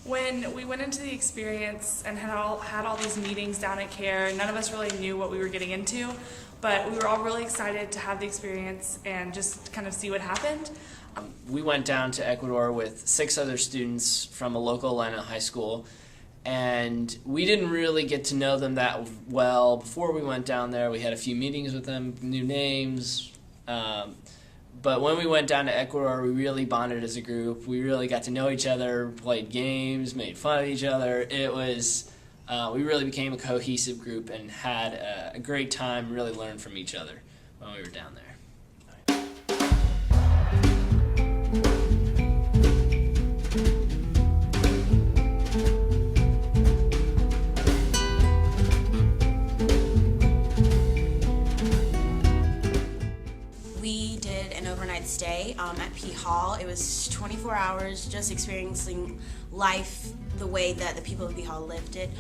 When we went into the experience and had all these meetings down at CARE, none of us really knew what we were getting into, but we were all really excited to have the experience and just kind of see what happened. We went down to Ecuador with 6 other students from a local Atlanta high school, and we didn't really get to know them that well before we went down there. We had a few meetings with them, new names, but when we went down to Ecuador, we really bonded as a group. We really got to know each other, played games, made fun of each other. It was, we really became a cohesive group and had a great time, really learned from each other when we were down there. Stay at P Hall. It was 24 hours just experiencing life the way that the people of P Hall lived it.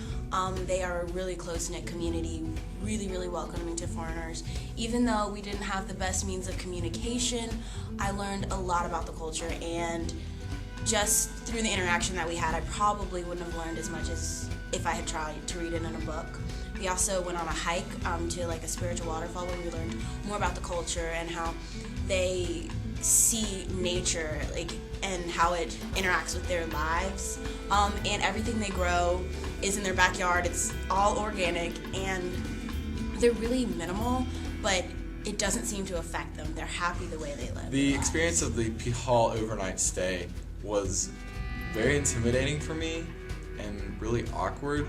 They are a really close-knit community, really welcoming to foreigners. Even though we didn't have the best means of communication, I learned a lot about the culture, and just through the interaction that we had, I probably wouldn't have learned as much as if I had tried to read it in a book. We also went on a hike to like a spiritual waterfall where we learned more about the culture and how they see nature, and how it interacts with their lives. And everything they grow is in their backyard. It's all organic, and they're really minimal, but it doesn't seem to affect them. They're happy the way they live. The experience of the P Hall overnight stay was very intimidating for me and really awkward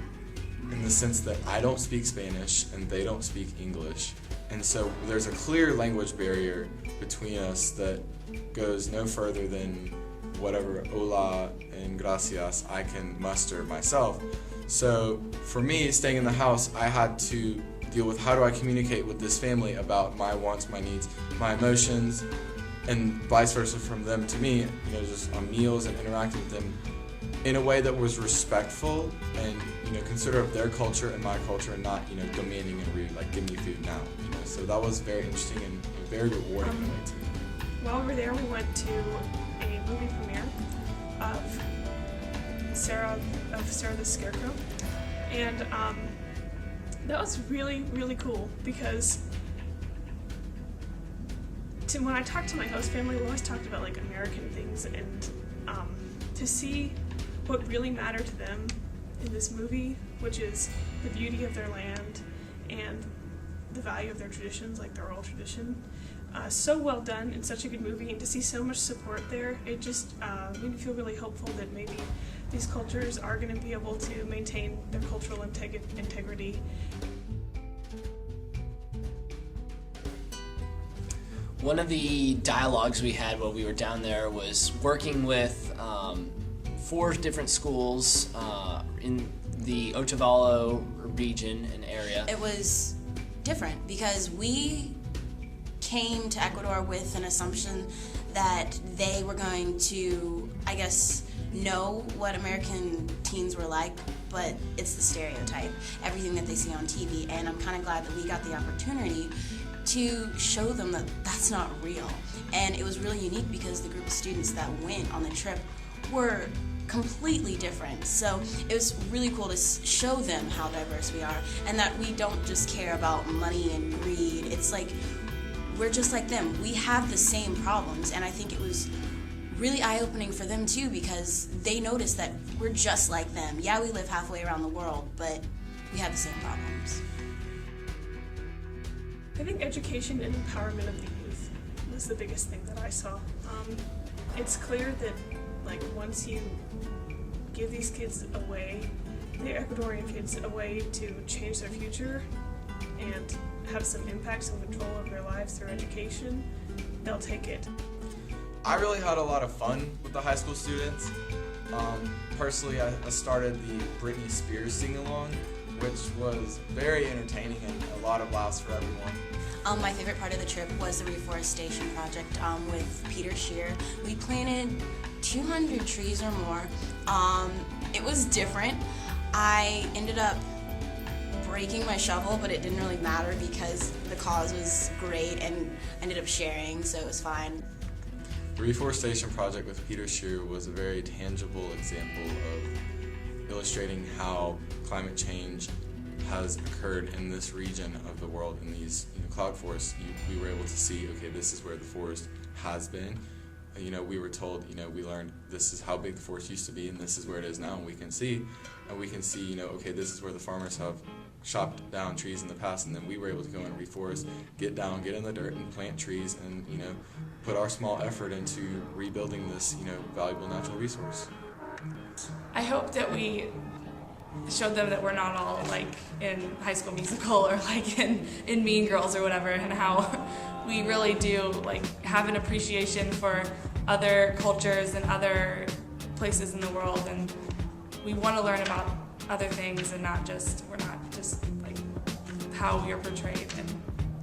in the sense that I don't speak Spanish and they don't speak English. And so there's a clear language barrier between us that goes no further than whatever hola and gracias I can muster myself. So for me, staying in the house, I had to deal with how do I communicate with this family about my wants, my needs, my emotions, and vice versa from them to me, just on meals and interacting with them in a way that was respectful and, considerate of their culture and my culture, and not, demanding and rude, like give me food now. So that was very interesting and very rewarding in a way to me. While we were there, we went to a movie premiere of Sarah the Scarecrow, and that was really cool because when I talked to my host family, we always talked about American things, and to see what really mattered to them in this movie, which is the beauty of their land and the value of their traditions, like their oral tradition. So well done and such a good movie, and to see so much support there, it just made me feel really hopeful that maybe these cultures are going to be able to maintain their cultural integrity. One of the dialogues we had while we were down there was working with 4 different schools in the Otavalo region and area. It was different because we came to Ecuador with an assumption that they were going to, know what American teens were like, but it's the stereotype, everything that they see on TV, and I'm kind of glad that we got the opportunity to show them that that's not real. And it was really unique because the group of students that went on the trip were completely different. So it was really cool to show them how diverse we are, and that we don't just care about money and greed. It's like we're just like them. We have the same problems, and I think it was really eye-opening for them too, because they noticed that we're just like them. Yeah, we live halfway around the world, but we have the same problems. I think education and empowerment of the youth was the biggest thing that I saw. It's clear that once you give these kids a way, the Ecuadorian kids a way to change their future and have some impact, some control of their lives through education, they'll take it. I really had a lot of fun with the high school students. Personally, I started the Britney Spears sing-along, which was very entertaining and a lot of laughs for everyone. My favorite part of the trip was the reforestation project with Peter Shear. We planted 200 trees or more. It was different. I ended up breaking my shovel, but it didn't really matter because the cause was great and I ended up sharing, so it was fine. The reforestation project with Peter Shear was a very tangible example of illustrating how climate change has occurred in this region of the world, in these cloud forests. We were able to see, okay, this is where the forest has been. We were told, we learned this is how big the forest used to be, and this is where it is now, and we can see, okay, this is where the farmers have chopped down trees in the past, and then we were able to go and reforest, get in the dirt and plant trees, and put our small effort into rebuilding this valuable natural resource. I hope that we showed them that we're not all like in High School Musical or like in Mean Girls or whatever, and how we really do like have an appreciation for other cultures and other places in the world, and we want to learn about other things, and we're not just like how we are portrayed in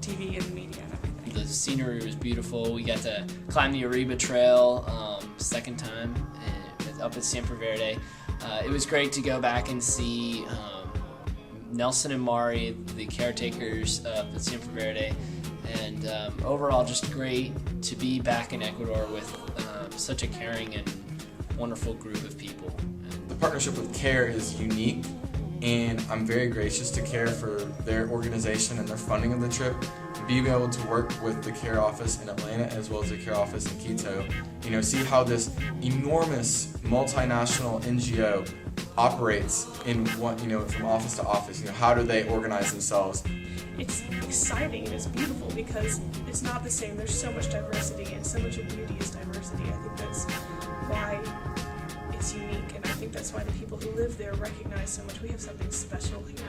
TV and media and everything. The scenery was beautiful. We got to climb the Ariba Trail second time up at Siempre Verde. It was great to go back and see Nelson and Mari, the caretakers of the Siempre Verde, and overall just great to be back in Ecuador with such a caring and wonderful group of people. The partnership with CARE is unique, and I'm very gracious to CARE for their organization and their funding of the trip. Being able to work with the CARE office in Atlanta as well as the CARE office in Quito, see how this enormous multinational NGO operates in one, from office to office. How do they organize themselves? It's exciting and it's beautiful because it's not the same. There's so much diversity, and so much of beauty is diversity. I think that's why it's unique, and I think that's why the people who live there recognize so much. We have something special here.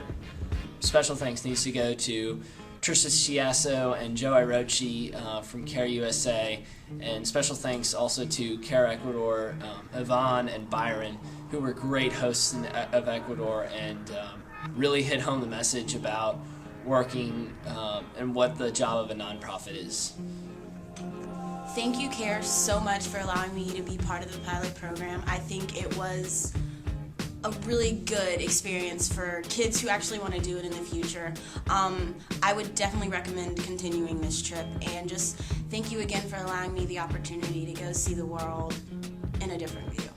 Special thanks needs to go to Trisha Chiasso and Joe Irochi from CARE USA, and special thanks also to CARE Ecuador, Yvonne and Byron, who were great hosts of Ecuador and really hit home the message about working and what the job of a nonprofit is. Thank you, CARE, so much for allowing me to be part of the pilot program. I think it was a really good experience for kids who actually want to do it in the future. I would definitely recommend continuing this trip, and just thank you again for allowing me the opportunity to go see the world in a different view.